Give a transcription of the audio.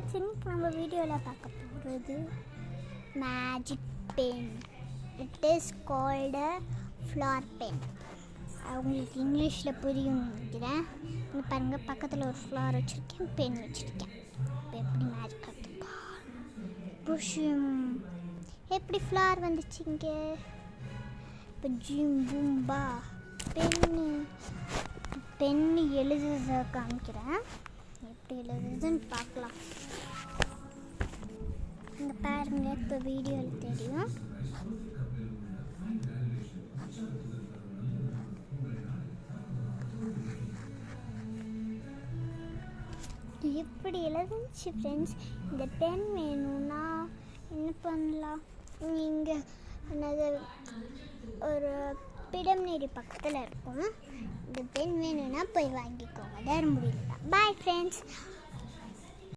Friends, இன்னைக்கு நம்ம வீடியோவில் பார்க்க போகிறது magic pen. It is called flair pen. அவங்களுக்கு இங்கிலீஷில் புரியும் நினைக்கிறேன். இங்கே பாருங்கள், பக்கத்தில் ஒரு ஃப்ளார் வச்சுருக்கேன், பென் வச்சுருக்கேன். இப்போ எப்படி மேஜிக் கற்றுப்பா புஷும் எப்படி ஃப்ளார் வந்துச்சுங்க. இப்போ ஜிம் பூம்பா பென்னு எழுதுறத காமிக்கிறேன். எப்படி எழுதுறதுன்னு பார்க்கலாம். இங்கே பாருங்க, இப்போ வீடியோவில் தெரியும். எப்படி எழுதுச்சு ஃப்ரெண்ட்ஸ். இந்த பென் வேணும்னா என்ன பண்ணலாம், நீங்கள் என்னது ஒரு பிடம்நேரி பக்கத்தில் இருக்கும். இந்த பென் வேணும்னா போய் வாங்கிக்கோங்க. தருமபுரியில். Bye friends.